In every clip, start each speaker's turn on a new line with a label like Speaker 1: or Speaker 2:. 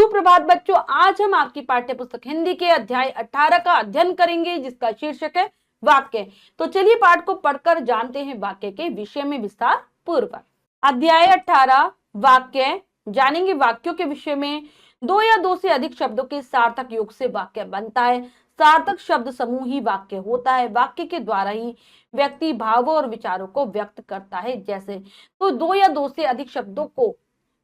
Speaker 1: सुप्रभात बच्चों, आज हम आपकी पाठ्य पुस्तक हिंदी के अध्याय 18 का अध्ययन करेंगे, जिसका शीर्षक है वाक्य। तो चलिए पाठ को पढ़कर जानते हैं वाक्य के विषय में विस्तार पूर्वक। अध्याय 18 वाक्य, जानेंगे वाक्यों के विषय में। दो या दो से अधिक शब्दों के सार्थक योग से वाक्य बनता है। सार्थक शब्द समूह ही वाक्य होता है। वाक्य के द्वारा ही व्यक्ति भावों और विचारों को व्यक्त करता है। जैसे तो दो या दो से अधिक शब्दों को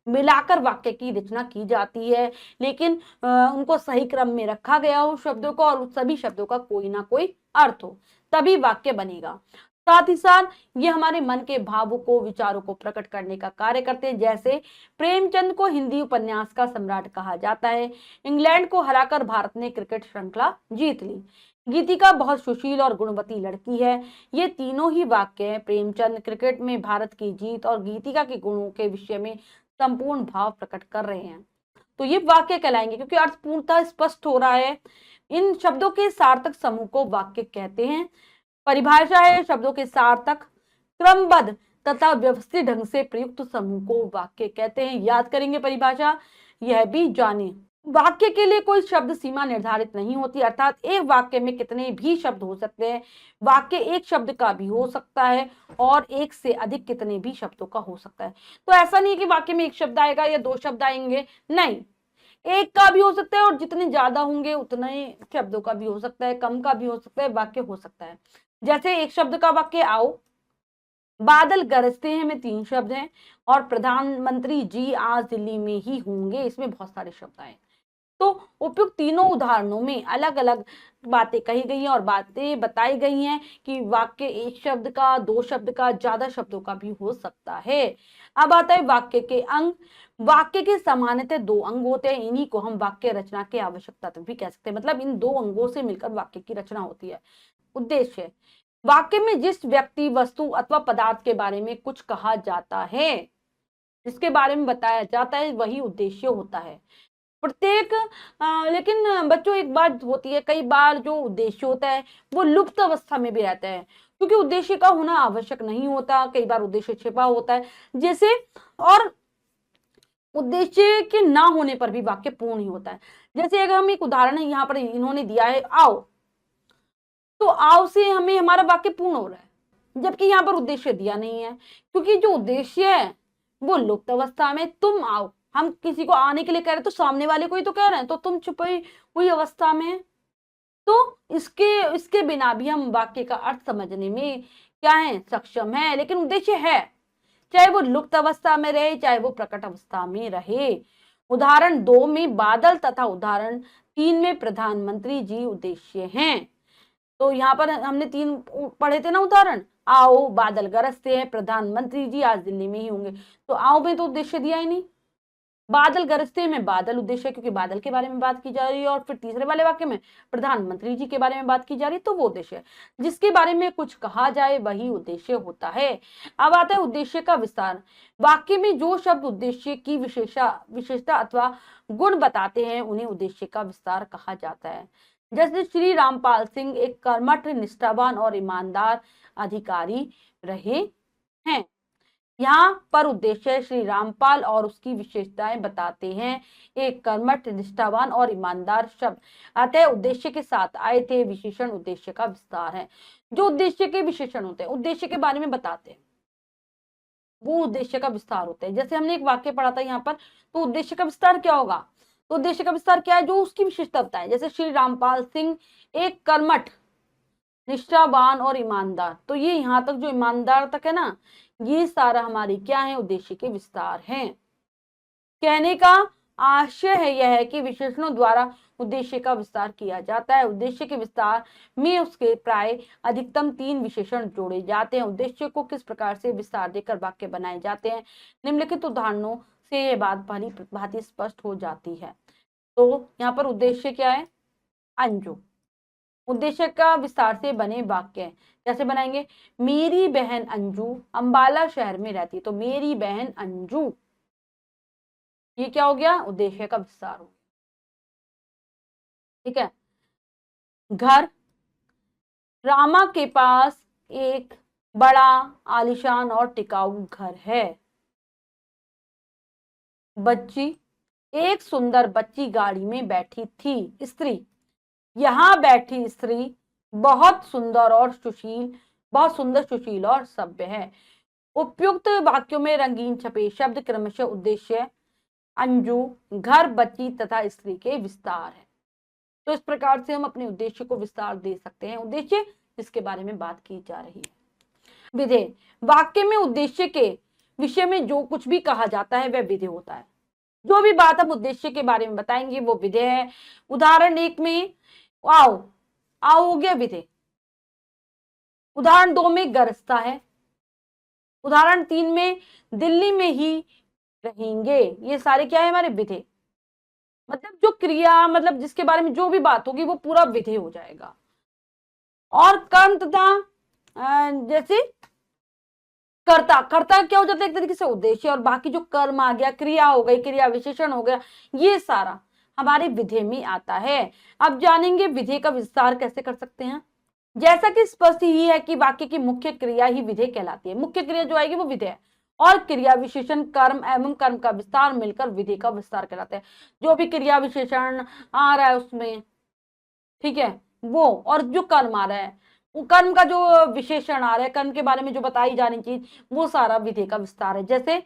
Speaker 1: मिलाकर वाक्य की रचना की जाती है, लेकिन उनको सही क्रम में रखा गया हो शब्दों को, और सभी शब्दों का कोई ना कोई अर्थ हो, तभी वाक्य बनेगा। साथ ही साथ ये हमारे मन के भावों को, विचारों को प्रकट करने का कार्य करते हैं। जैसे प्रेमचंद को हिंदी उपन्यास का सम्राट कहा जाता है। इंग्लैंड को हराकर भारत ने क्रिकेट श्रृंखला जीत ली। गीतिका बहुत सुशील और गुणवती लड़की है। ये तीनों ही वाक्य हैं। प्रेमचंद क्रिकेट में भारत की जीत और गीतिका के गुणों के विषय में संपूर्ण भाव प्रकट कर रहे हैं, तो ये वाक्य कहलाएंगे, क्योंकि अर्थ पूर्णतः स्पष्ट हो रहा है। इन शब्दों के सार्थक समूह को वाक्य कहते हैं। परिभाषा है, शब्दों के सार्थक क्रमबद्ध तथा व्यवस्थित ढंग से प्रयुक्त समूह को वाक्य कहते हैं। याद करेंगे परिभाषा, यह भी जाने। वाक्य के लिए कोई शब्द सीमा निर्धारित नहीं होती, अर्थात एक वाक्य में कितने भी शब्द हो सकते हैं। वाक्य एक शब्द का भी हो सकता है और एक से अधिक कितने भी शब्दों का हो सकता है। तो ऐसा नहीं है कि वाक्य में एक शब्द आएगा या दो शब्द आएंगे, नहीं, एक का भी हो सकता है और जितने ज्यादा होंगे उतने शब्दों का भी हो सकता है, कम का भी हो सकता है, वाक्य हो सकता है। जैसे एक शब्द का वाक्य आओ, बादल गरजते हैं में 3 शब्द हैं, और प्रधानमंत्री जी आज दिल्ली में ही होंगे, इसमें बहुत सारे शब्द आए। तो उपयुक्त तीनों उदाहरणों में अलग अलग बातें कही गई हैं और बातें बताई गई हैं कि वाक्य एक शब्द का, दो शब्द का, ज्यादा शब्दों का भी हो सकता है। अब आता है वाक्य के अंग। वाक्य के सामान्यतः 2 अंग होते हैं। इन्हीं को हम वाक्य रचना के आवश्यक तत्व भी कह सकते हैं। मतलब इन 2 अंगों से मिलकर वाक्य की रचना होती है। उद्देश्य, वाक्य में जिस व्यक्ति, वस्तु अथवा पदार्थ के बारे में कुछ कहा जाता है, जिसके बारे में बताया जाता है, वही उद्देश्य होता है। प्रत्येक लेकिन बच्चों एक बात होती है, कई बार जो उद्देश्य होता है वो लुप्त अवस्था में भी रहता है, क्योंकि उद्देश्य का होना आवश्यक नहीं होता। कई बार उद्देश्य छिपा होता है, जैसे, और उद्देश्य के ना होने पर भी वाक्य पूर्ण ही होता है। जैसे अगर हम एक उदाहरण है यहाँ पर इन्होंने दिया है आओ, तो आओ से हमें हमारा वाक्य पूर्ण हो रहा है, जबकि यहाँ पर उद्देश्य दिया नहीं है, क्योंकि जो उद्देश्य है वो लुप्त अवस्था में। तुम आओ, हम किसी को आने के लिए कह रहे हैं, तो सामने वाले को ही तो कह रहे हैं, तो तुम छुपी हुई अवस्था में। तो इसके बिना भी हम वाक्य का अर्थ समझने में क्या है, सक्षम है। लेकिन उद्देश्य है, चाहे वो लुप्त अवस्था में रहे, चाहे वो प्रकट अवस्था में रहे। उदाहरण 2 में बादल तथा उदाहरण 3 में प्रधानमंत्री जी उद्देश्य हैं। तो यहाँ पर हमने 3 पढ़े थे ना उदाहरण, आओ, बादल गरजते हैं, प्रधानमंत्री जी आज दिल्ली में ही होंगे। तो आओ में तो उद्देश्य दिया ही नहीं, बादल गरजते में बादल उद्देश्य, क्योंकि बादल के बारे में बात की जा रही है, और फिर तीसरे वाले वाक्य में प्रधानमंत्री जी के बारे में बात की जा रही है, तो वो उद्देश्य है। जिसके बारे में कुछ कहा जाए वही उद्देश्य होता है। अब आता है उद्देश्य का विस्तार। वाक्य में जो शब्द उद्देश्य की विशेषता अथवा गुण बताते हैं, उन्हें उद्देश्य का विस्तार कहा जाता है। जैसे श्री रामपाल सिंह एक कर्मठ, निष्ठावान और ईमानदार अधिकारी रहे हैं। यहाँ पर उद्देश्य श्री रामपाल और उसकी विशेषताएं बताते हैं। एक कर्मठ, निष्ठावान और ईमानदार शब्द अतः उद्देश्य के साथ आए थे। विशेषण उद्देश्य का विस्तार है। जो उद्देश्य के विशेषण होते हैं, उद्देश्य के बारे में बताते हैं, वो उद्देश्य का विस्तार होता है। जैसे हमने एक वाक्य पढ़ा था यहाँ पर, तो उद्देश्य का विस्तार क्या होगा, तो उद्देश्य का विस्तार क्या है, जो उसकी विशेषता बताए। जैसे श्री रामपाल सिंह एक कर्मठ, निष्ठावान और ईमानदार, तो ये यहाँ तक जो ईमानदार तक है ना, ये सारा हमारी क्या है, उद्देश्य के विस्तार हैं। कहने का आशय है यह है कि विशेषणों द्वारा उद्देश्य का विस्तार किया जाता है। उद्देश्य के विस्तार में उसके प्राय अधिकतम 3 विशेषण जोड़े जाते हैं। उद्देश्य को किस प्रकार से विस्तार देकर वाक्य बनाए जाते हैं, निम्नलिखित उदाहरणों से यह बात भली भांति स्पष्ट हो जाती है। तो यहाँ पर उद्देश्य क्या है, अंजू। उद्देश्य का विस्तार से बने वाक्य कैसे बनाएंगे, मेरी बहन अंजू अंबाला शहर में रहती है, तो मेरी बहन अंजू, ये क्या हो गया, उद्देश्य का विस्तार हो गया। ठीक है। घर, रामा के पास एक बड़ा आलीशान और टिकाऊ घर है। बच्ची, एक सुंदर बच्ची गाड़ी में बैठी थी। स्त्री, यहाँ बैठी स्त्री बहुत सुंदर और सुशील, बहुत सुंदर, सुशील और सभ्य है। उपयुक्त वाक्यों में रंगीन छपे शब्द क्रमशः उद्देश्य, अंजू, घर, बच्ची तथा स्त्री के विस्तार है। तो इस प्रकार से हम अपने उद्देश्य को विस्तार दे सकते हैं। उद्देश्य जिसके बारे में बात की जा रही है। विधेय, वाक्य में उद्देश्य के विषय में जो कुछ भी कहा जाता है वह विधेय होता है। जो भी बात हम उद्देश्य के बारे में बताएंगे वो विधेय है। उदाहरण 1 में आओ, आओ हो गया विधेय। उदाहरण 2 में गरजता है। उदाहरण 3 में दिल्ली में ही रहेंगे। ये सारे क्या है हमारे विधेय। मतलब जो क्रिया, मतलब जिसके बारे में जो भी बात होगी वो पूरा विधेय हो जाएगा। और कर्म तथा जैसे कर्ता, कर्ता क्या हो जाता है एक तरीके से उद्देश्य, और बाकी जो कर्म आ गया, क्रिया हो गई, क्रिया विशेषण हो गया, ये सारा हमारे विधेय में आता है। अब जानेंगे विधेय का विस्तार कैसे कर सकते हैं। जैसा कि स्पष्ट ही है कि वाक्य की मुख्य क्रिया ही विधेय कहलाती है। मुख्य क्रिया जो आएगी वो विधेय है, और क्रिया विशेषण, कर्म एवं कर्म का विस्तार मिलकर विधेय का विस्तार कहलाता है। जो भी क्रिया विशेषण आ रहा है उसमें, ठीक है, वो, और जो कर्म आ रहा है, वो कर्म का जो विशेषण आ रहा है, कर्म के बारे में जो बताई जानी चीज, वो सारा विधेय का विस्तार है। जैसे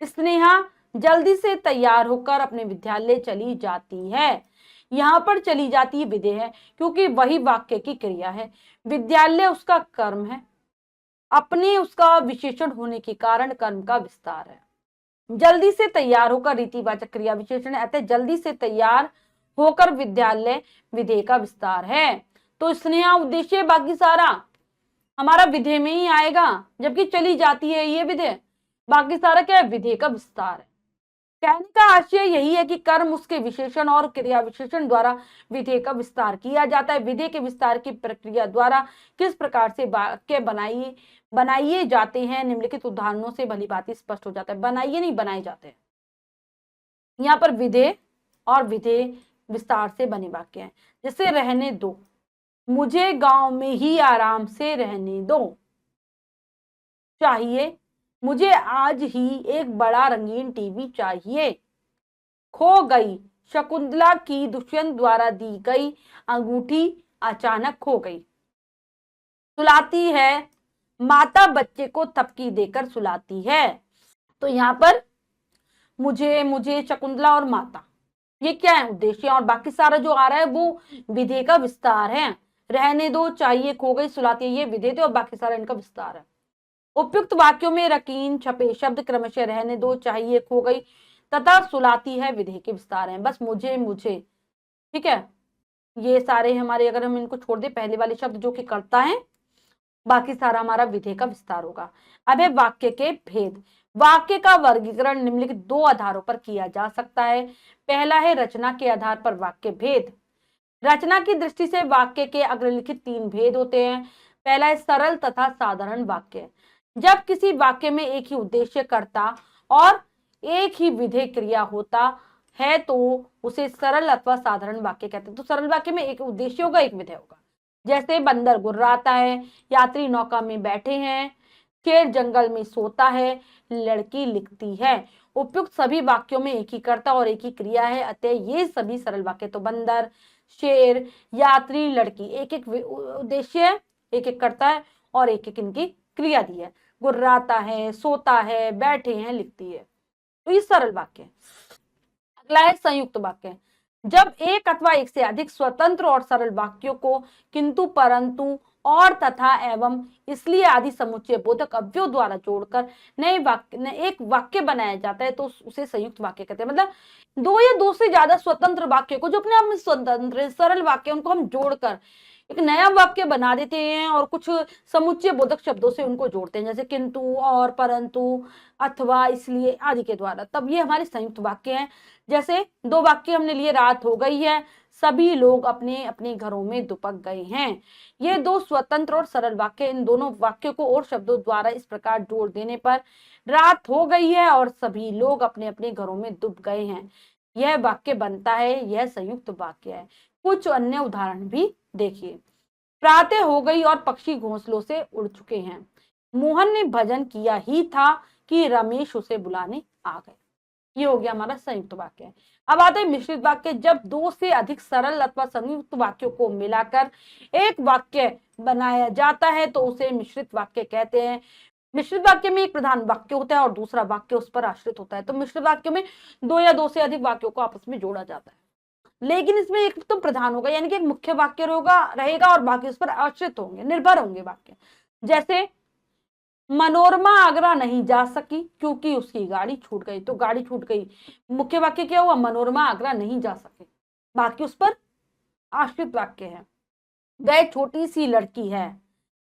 Speaker 1: स्नेहा जल्दी से तैयार होकर अपने विद्यालय चली जाती है। यहाँ पर चली जाती है विधेय है, क्योंकि वही वाक्य की क्रिया है। विद्यालय उसका कर्म है, अपने उसका विशेषण होने के कारण कर्म का विस्तार है। जल्दी से तैयार होकर रीतिवाचक क्रिया विशेषण है, अतः जल्दी से तैयार होकर विद्यालय विधेय का विस्तार है। तो स्नेहा उद्देश्य, बाकी सारा हमारा विधेय में ही आएगा, जबकि चली जाती है ये विधेय, बाकी सारा क्या है, विधेय का विस्तार है। कहने का आशय यही है कि कर्म, उसके विशेषण और क्रिया विशेषण द्वारा विधेय का विस्तार किया जाता है। विधेय के विस्तार की प्रक्रिया द्वारा किस प्रकार से वाक्य बनाइए जाते हैं, निम्नलिखित उदाहरणों से भलीभांति स्पष्ट हो जाता है। बनाइए नहीं, बनाए जाते हैं। यहाँ पर विधेय और विधेय विस्तार से बने वाक्य हैं। जैसे रहने दो, मुझे गांव में ही आराम से रहने दो। चाहिए, मुझे आज ही एक बड़ा रंगीन टीवी चाहिए। खो गई, शकुंतला की दुष्यंत द्वारा दी गई अंगूठी अचानक खो गई। सुलाती है, माता बच्चे को थपकी देकर सुलाती है। तो यहाँ पर मुझे, मुझे, शकुंतला और माता, ये क्या है, उद्देश्य, और बाकी सारा जो आ रहा है वो विधेय का विस्तार है। रहने दो, चाहिए, खो गई, सुलाती है, ये विधेय थे, और बाकी सारा इनका विस्तार है। उपयुक्त वाक्यों में रकीन छपे शब्द क्रमशः रहने दो, चाहिए, खो गई तथा सुलाती है विधेय के विस्तार हैं। बस मुझे, मुझे, ठीक है, ये सारे हमारे, अगर हम इनको छोड़ दे, पहले वाले शब्द जो कि करता है, बाकी सारा हमारा विधेय का विस्तार होगा। अब है वाक्य के भेद। वाक्य का वर्गीकरण निम्नलिखित 2 आधारों पर किया जा सकता है। पहला है रचना के आधार पर वाक्य भेद। रचना की दृष्टि से वाक्य के अग्रलिखित 3 भेद होते हैं। पहला है सरल तथा साधारण वाक्य। जब किसी वाक्य में एक ही उद्देश्य, कर्ता और एक ही विधेय क्रिया होता है तो उसे सरल अथवा साधारण वाक्य कहते हैं। तो सरल वाक्य में एक उद्देश्य होगा, एक विधेय होगा। जैसे बंदर गुर्राता है, यात्री नौका में बैठे हैं, शेर जंगल में सोता है, लड़की लिखती है। उपयुक्त सभी वाक्यों में एक ही कर्ता और एक ही क्रिया है, अतः ये सभी सरल वाक्य। तो बंदर, शेर, यात्री, लड़की, एक एक उद्देश्य है, एक एक कर्ता है और एक एक इनकी क्रिया दी है। गुर्राता है, सोता है, बैठे हैं, लिखती है। तो ये सरल वाक्य है। अगला है संयुक्त वाक्य। जब एक अथवा एक से अधिक स्वतंत्र और सरल वाक्यों को किंतु, परंतु, और, तथा, एवं, इसलिए आदि समुच्चय बोधक अव्ययों द्वारा जोड़कर नए वाक्य, एक वाक्य बनाया जाता है तो उसे संयुक्त वाक्य कहते हैं। मतलब 2 या 2 से ज्यादा स्वतंत्र वाक्य को, जो अपने आप में स्वतंत्र सरल वाक्य, उनको हम जोड़कर एक नया वाक्य बना देते हैं और कुछ समुच्चय बोधक शब्दों से उनको जोड़ते हैं, जैसे किंतु, और, परंतु, अथवा, इसलिए आदि के द्वारा, तब ये हमारे संयुक्त वाक्य हैं। जैसे 2 वाक्य हमने लिए, रात हो गई है, सभी लोग अपने अपने घरों में दुपक गए हैं। ये 2 स्वतंत्र और सरल वाक्य, इन दोनों वाक्यों को और शब्दों द्वारा इस प्रकार जोड़ देने पर रात हो गई है और सभी लोग अपने अपने घरों में दुब गए हैं, यह वाक्य बनता है। यह संयुक्त वाक्य है। कुछ अन्य उदाहरण भी देखिए। प्रातः हो गई और पक्षी घोंसलों से उड़ चुके हैं। मोहन ने भजन किया ही था कि रमेश उसे बुलाने आ गए। ये हो गया हमारा संयुक्त वाक्य। अब आते हैं मिश्रित वाक्य। जब दो से अधिक सरल अथवा संयुक्त वाक्यों को मिलाकर एक वाक्य बनाया जाता है तो उसे मिश्रित वाक्य कहते हैं। मिश्रित वाक्य में एक प्रधान वाक्य होता है और दूसरा वाक्य उस पर आश्रित होता है। तो मिश्रित वाक्य में दो या दो से अधिक वाक्यों को आपस में जोड़ा जाता है, लेकिन इसमें एक तो प्रधान होगा, यानी कि एक मुख्य वाक्य रहेगा और बाकी उस पर आश्रित होंगे, निर्भर होंगे वाक्य। जैसे मनोरमा आगरा नहीं जा सकी क्योंकि उसकी गाड़ी छूट गई। तो गाड़ी छूट गई, मुख्य वाक्य क्या हुआ, मनोरमा आगरा नहीं जा सके, बाकी उस पर आश्रित वाक्य है। वह छोटी सी लड़की है,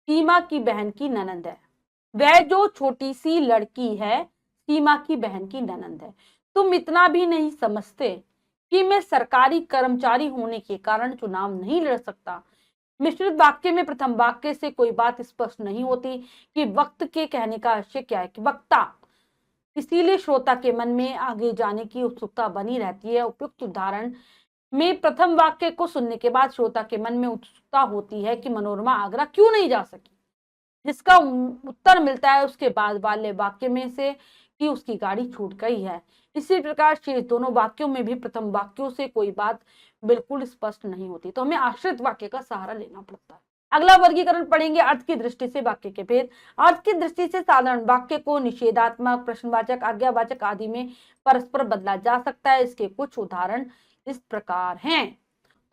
Speaker 1: सीमा की बहन की ननंद है। वह जो छोटी सी लड़की है सीमा की बहन की ननंद है। तुम इतना भी नहीं समझते कि मैं सरकारी कर्मचारी होने के कारण चुनाव नहीं लड़ सकता। मिश्रित वाक्य में प्रथम वाक्य से कोई बात स्पष्ट नहीं होती कि वक्त के कहने का आशय क्या है, कि वक्ता, इसीलिए श्रोता के मन में आगे जाने की उत्सुकता बनी रहती है। उपयुक्त उदाहरण में प्रथम वाक्य को सुनने के बाद श्रोता के मन में उत्सुकता होती है कि मनोरमा आगरा क्यों नहीं जा सकी, जिसका उत्तर मिलता है उसके बाद वाले वाक्य में से कि उसकी गाड़ी छूट गई है। इसी प्रकार शेष दोनों वाक्यों में भी प्रथम वाक्यों से कोई बात बिल्कुल स्पष्ट नहीं होती, तो हमें आश्रित वाक्य का सहारा लेना पड़ता है। अगला वर्गीकरण पढ़ेंगे अर्थ की दृष्टि से वाक्य के भेद। अर्थ की दृष्टि से साधारण वाक्य को निषेधात्मक, प्रश्नवाचक, आज्ञावाचक आदि में परस्पर बदला जा सकता है। इसके कुछ उदाहरण इस प्रकार हैं।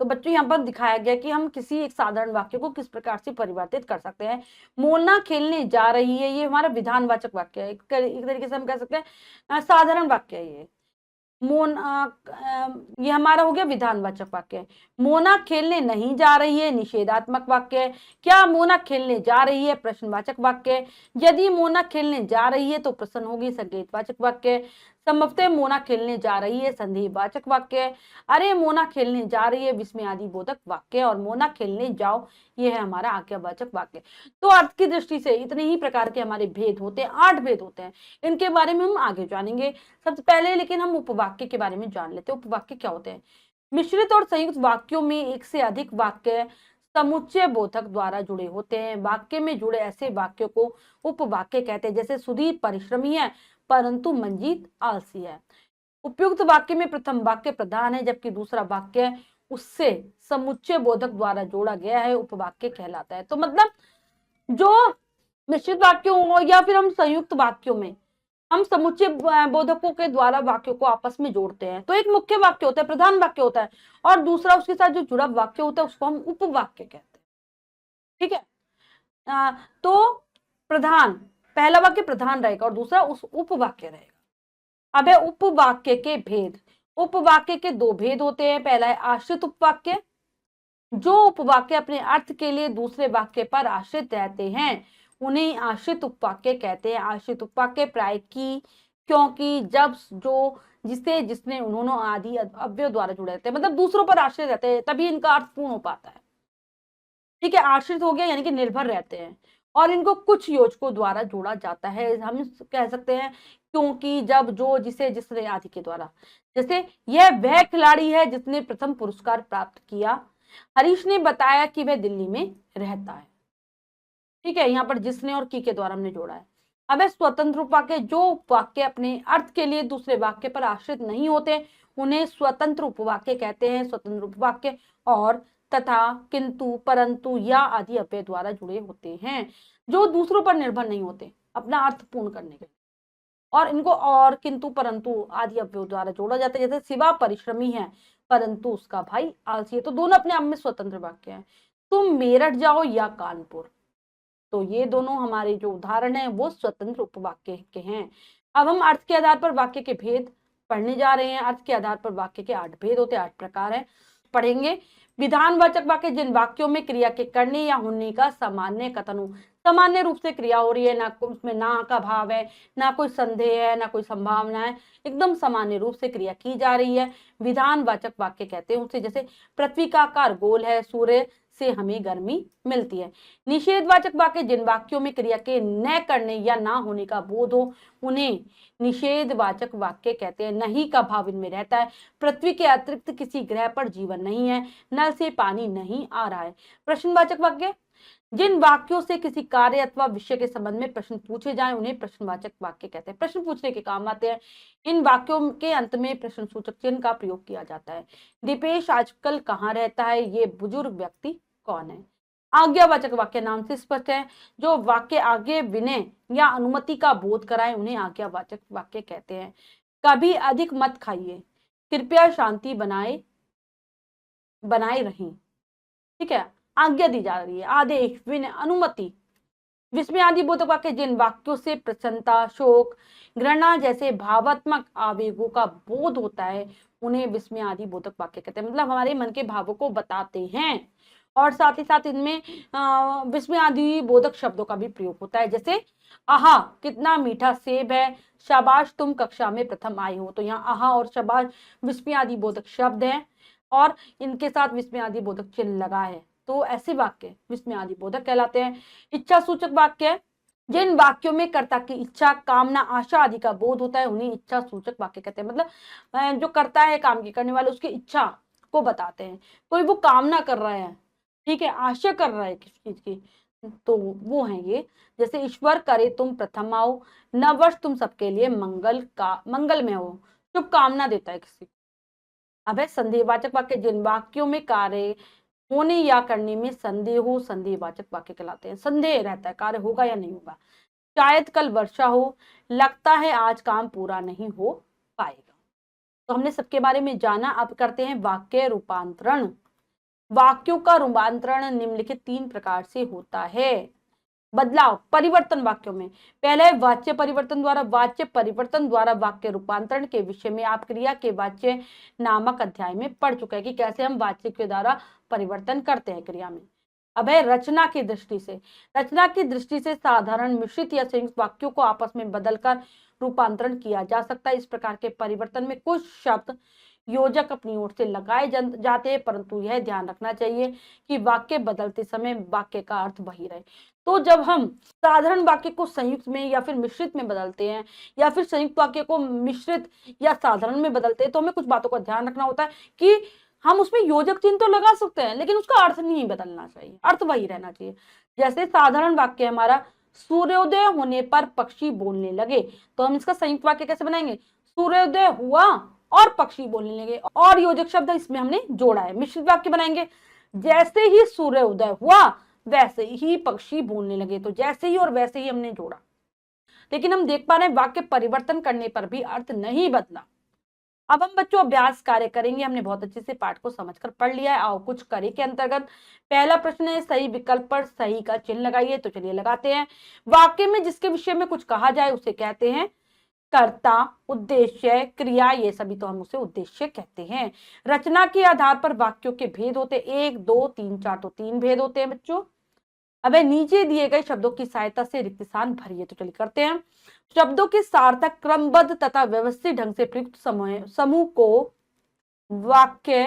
Speaker 1: तो बच्चों यहाँ पर दिखाया गया कि हम किसी एक साधारण वाक्य को किस प्रकार से परिवर्तित कर सकते हैं। मोना खेलने जा रही है, ये हमारा विधानवाचक वाक्य है, एक तरीके से हम कह सकते हैं साधारण वाक्य है ये। ये हमारा हो गया विधानवाचक वाक्य। मोना खेलने नहीं जा रही है निषेधात्मक वाक्य। क्या मोना खेलने जा रही है प्रश्नवाचक वाक्य। यदि मोना खेलने जा रही है तो प्रश्न होगी संकेतवाचक वाक्य। संभवतः मोना खेलने जा रही है संदेहवाचक वाक्य। अरे मोना खेलने जा रही है विस्मयादि बोधक वाक्य। और मोना खेलने जाओ, ये है हमारा आज्ञावाचक वाक्य। तो अर्थ की दृष्टि से इतने ही प्रकार के हमारे भेद होते हैं, 8 भेद होते हैं। इनके बारे में हम आगे जानेंगे। सबसे पहले लेकिन हम उपवाक्य के बारे में जान लेते हैं। उपवाक्य क्या होते हैं। मिश्रित और संयुक्त वाक्यों में एक से अधिक वाक्य समुच्चय बोधक द्वारा जुड़े होते हैं। वाक्य में जुड़े ऐसे वाक्यों को उपवाक्य कहते हैं। जैसे सुधीर परिश्रमी है परंतु मंजीत आलसी है। उपयुक्त वाक्य में प्रथम वाक्य प्रधान है जबकि दूसरा वाक्य उससे समुच्चय बोधक द्वारा जोड़ा गया है, उपवाक्य कहलाता है। तो मतलब जो मिश्रित वाक्यों हो या फिर हम संयुक्त वाक्यों में हम समुच्चय बोधकों के द्वारा वाक्यों को आपस में जोड़ते हैं। तो एक मुख्य वाक्य होता है, प्रधान वाक्य होता है, और दूसरा उसके साथ जो जुड़ा वाक्य होता है उसको हम उपवाक्य कहते हैं। ठीक है। तो प्रधान, पहला वाक्य प्रधान रहेगा और दूसरा उस उपवाक्य रहेगा। अब है उपवाक्य के भेद। उपवाक्य के 2 भेद होते हैं। पहला है आश्रित उपवाक्य। जो उपवाक्य अपने अर्थ के लिए दूसरे वाक्य पर आश्रित रहते हैं उन्हें आश्रित उपवाक्य कहते हैं। आश्रित उपवाक्य प्राय की, क्योंकि, जब, जो, जिसे, जिसने, उन्होंने आदि अव्यय द्वारा जुड़े रहते हैं, मतलब दूसरों पर आश्रित रहते हैं, तभी इनका अर्थ पूर्ण हो पाता है। ठीक है। आश्रित हो गया यानी कि निर्भर रहते हैं और इनको कुछ योजकों द्वारा जोड़ा जाता है। हम कह सकते हैं क्योंकि, जब, जो, जिसे, जिसने आदि के द्वारा। जैसे यह वह खिलाड़ी है जिसने प्रथम पुरस्कार प्राप्त किया। हरीश ने बताया कि वह दिल्ली में रहता है। ठीक है। यहाँ पर जिसने और की के द्वारा हमने जोड़ा है। अब है स्वतंत्र उपवाक्य। जो उपवाक्य अपने अर्थ के लिए दूसरे वाक्य पर आश्रित नहीं होते उन्हें स्वतंत्र उपवाक्य कहते हैं। स्वतंत्र उपवाक्य और, तथा, किंतु, परंतु या आदि अव्यय द्वारा जुड़े होते हैं, जो दूसरों पर निर्भर नहीं होते अपना अर्थ पूर्ण करने के लिए, और इनको और, किंतु, परंतु आदि अव्यय द्वारा जोड़ा जाता है। जैसे शिवा परिश्रमी है परंतु उसका भाई आलसी है। तो दोनों अपने आप में स्वतंत्र वाक्य हैं। तुम मेरठ जाओ या कानपुर, तो ये दोनों हमारे जो उदाहरण है वो स्वतंत्र उपवाक्य के हैं। अब हम अर्थ के आधार पर वाक्य के भेद पढ़ने जा रहे हैं। अर्थ के आधार पर वाक्य के 8 भेद होते हैं, 8 प्रकार है। पढ़ेंगे। विधानवाचक वाक्य जिन वाक्यों में क्रिया के करने या होने का सामान्य कथन हो। सामान्य रूप से क्रिया हो रही है, ना उसमें ना का भाव है, ना कोई संदेह है, ना कोई संभावना है, एकदम सामान्य रूप से क्रिया की जा रही है, विधानवाचक वाक्य कहते हैं उसे। जैसे पृथ्वी का आकार गोल है, सूर्य से हमें गर्मी मिलती है। निषेधवाचक वाक्य जिन वाक्यों में क्रिया के न करने या ना होने का बोध हो उन्हें निषेधवाचक वाक्य कहते हैं। नहीं का भाव इनमें रहता है। पृथ्वी के अतिरिक्त किसी ग्रह पर जीवन नहीं है। नल से पानी नहीं आ रहा है। प्रश्नवाचक वाक्य जिन वाक्यों से किसी कार्य अथवा विषय के संबंध में प्रश्न पूछे जाएं उन्हें प्रश्नवाचक वाक्य कहते हैं। प्रश्न पूछने के काम आते हैं। इन वाक्यों के अंत में प्रश्नसूचक चिन्ह का प्रयोग किया जाता है। दीपेश आजकल कहाँ रहता है? ये बुजुर्ग व्यक्ति कौन है? आज्ञावाचक वाक्य नाम से स्पष्ट है। जो वाक्य आगे विनय या अनुमति का बोध कराए उन्हें आज्ञावाचक वाक्य कहते हैं। कभी अधिक मत खाइए, कृपया शांति बनाए रहें। ठीक है, आज्ञा दी जा रही है, आदेश, विनय, अनुमति। विस्मय आदि बोधक वाक्य जिन वाक्यों से प्रसन्नता, शोक, घृणा जैसे भावात्मक आवेगों का बोध होता है उन्हें विस्मय आदि बोधक वाक्य कहते हैं। मतलब हमारे मन के भावों को बताते हैं। और साथ ही साथ इनमें विस्मय आदि बोधक शब्दों का भी प्रयोग होता है। जैसे आहा कितना मीठा सेब है, शाबाश तुम कक्षा में प्रथम आए हो। तो यहाँ आहा और शाबाश विस्मय आदि बोधक शब्द हैं और इनके साथ विस्मय आदि बोधक चिन्ह लगा है। तो ऐसे वाक्य विस्मय आदि बोधक कहलाते हैं। इच्छा सूचक वाक्य जिन वाक्यों में कर्ता की इच्छा, कामना, आशा आदि का बोध होता है उन्हें इच्छा सूचक वाक्य कहते हैं। मतलब जो करता है काम की करने वाले उसकी इच्छा को बताते हैं। कोई वो कामना कर रहा है, ठीक है, आशा कर रहा है किसी चीज की, तो वो है ये। जैसे ईश्वर करे तुम प्रथम आओ, नववर्ष तुम सबके लिए मंगलमय हो, शुभकामना देता है किसी को। अब है संदेहवाचक वाक्य जिन वाक्यों में कार्य होने या करने में संदेह हो, संदेहवाचक वाक्य कहलाते हैं। संदेह रहता है कार्य होगा या नहीं होगा। शायद कल वर्षा हो, लगता है आज काम पूरा नहीं हो पाएगा। तो हमने सबके बारे में जाना। अब करते हैं वाक्य रूपांतरण। वाक्यों का रूपांतरण निम्नलिखित 3 प्रकार से होता है। बदलाव, परिवर्तन वाक्यों में। पहले वाच्य परिवर्तन द्वारा वाक्य रूपांतरण के विषय में आप क्रिया के वाच्य नामक अध्याय में पढ़ चुके हैं कि कैसे हम वाच्य के द्वारा परिवर्तन करते हैं क्रिया में। अब है रचना की दृष्टि से साधारण, मिश्रित या संयुक्त वाक्यों को आपस में बदलकर रूपांतरण किया जा सकता है। इस प्रकार के परिवर्तन में कुछ शब्द योजक अपनी ओर से लगाए जाते हैं, परंतु यह ध्यान रखना चाहिए कि वाक्य बदलते समय वाक्य का अर्थ वही रहे। तो जब हम साधारण वाक्य को संयुक्त में या फिर मिश्रित में बदलते हैं या फिर संयुक्त वाक्य को मिश्रित या साधारण में बदलते हैं तो हमें कुछ बातों का ध्यान रखना होता है कि हम उसमें योजक चिन्ह तो लगा सकते हैं लेकिन उसका अर्थ नहीं बदलना चाहिए, अर्थ वही रहना चाहिए। जैसे साधारण वाक्य हमारा सूर्योदय होने पर पक्षी बोलने लगे, तो हम इसका संयुक्त वाक्य कैसे बनाएंगे? सूर्योदय हुआ और पक्षी बोलने लगे, और योजक शब्द इसमें हमने जोड़ा है। मिश्रित वाक्य बनाएंगे, जैसे ही सूर्योदय हुआ वैसे ही पक्षी बोलने लगे, तो जैसे ही और वैसे ही हमने जोड़ा। लेकिन हम देख पा रहे हैं वाक्य परिवर्तन करने पर भी अर्थ नहीं बदला। अब हम बच्चों अभ्यास कार्य करेंगे। हमने बहुत अच्छे से पाठ को समझकर पढ़ लिया है। आओ कुछ करे के अंतर्गत पहला प्रश्न है, सही विकल्प पर सही का चिन्ह लगाइए। तो चलिए लगाते हैं। वाक्य में जिसके विषय में कुछ कहा जाए उसे कहते हैं कर्ता, उद्देश्य, क्रिया, ये सभी तो हम उसे उद्देश्य कहते हैं। रचना के आधार पर वाक्यों के भेद होते 1, 2, 3, 4, तो 3 भेद होते हैं बच्चों। अब नीचे दिए गए शब्दों की सहायता से रिक्त स्थान भरिए। तो चलिए करते हैं। शब्दों के सार्थक, क्रमबद्ध तथा व्यवस्थित ढंग से प्रयुक्त समूह को वाक्य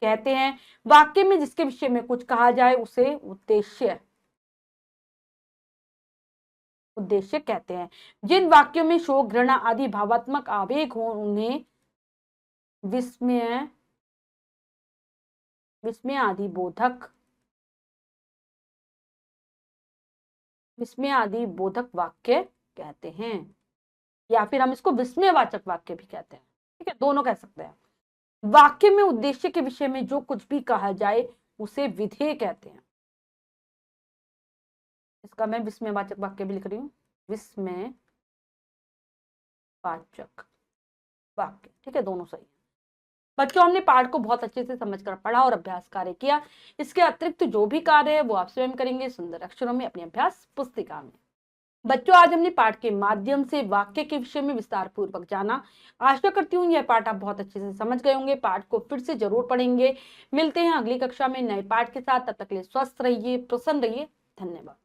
Speaker 1: कहते हैं। वाक्य में जिसके विषय में कुछ कहा जाए उसे उद्देश्य कहते हैं। जिन वाक्यों में शोक, घृणा आदि भावात्मक आवेग हो उन्हें विस्मय आदि बोधक वाक्य कहते हैं, या फिर हम इसको विस्मयवाचक वाक्य भी कहते हैं। ठीक है, दोनों कह सकते हैं। वाक्य में उद्देश्य के विषय में जो कुछ भी कहा जाए उसे विधेय कहते हैं। इसका मैं विस्मयवाचक वाक्य भी लिख रही हूँ, विस्मयवाचक वाक्य। ठीक है, दोनों सही है। बच्चों हमने पाठ को बहुत अच्छे से समझकर पढ़ा और अभ्यास कार्य किया। इसके अतिरिक्त जो भी कार्य है वो आप स्वयं करेंगे सुंदर अक्षरों में अपनी अभ्यास पुस्तिका में। बच्चों आज हमने पाठ के माध्यम से वाक्य के विषय में विस्तार पूर्वक जाना। आशा करती हूँ यह पाठ आप बहुत अच्छे से समझ गए होंगे। पाठ को फिर से जरूर पढ़ेंगे। मिलते हैं अगली कक्षा में नए पाठ के साथ। तब तक के लिए स्वस्थ रहिए, प्रसन्न रहिए। धन्यवाद।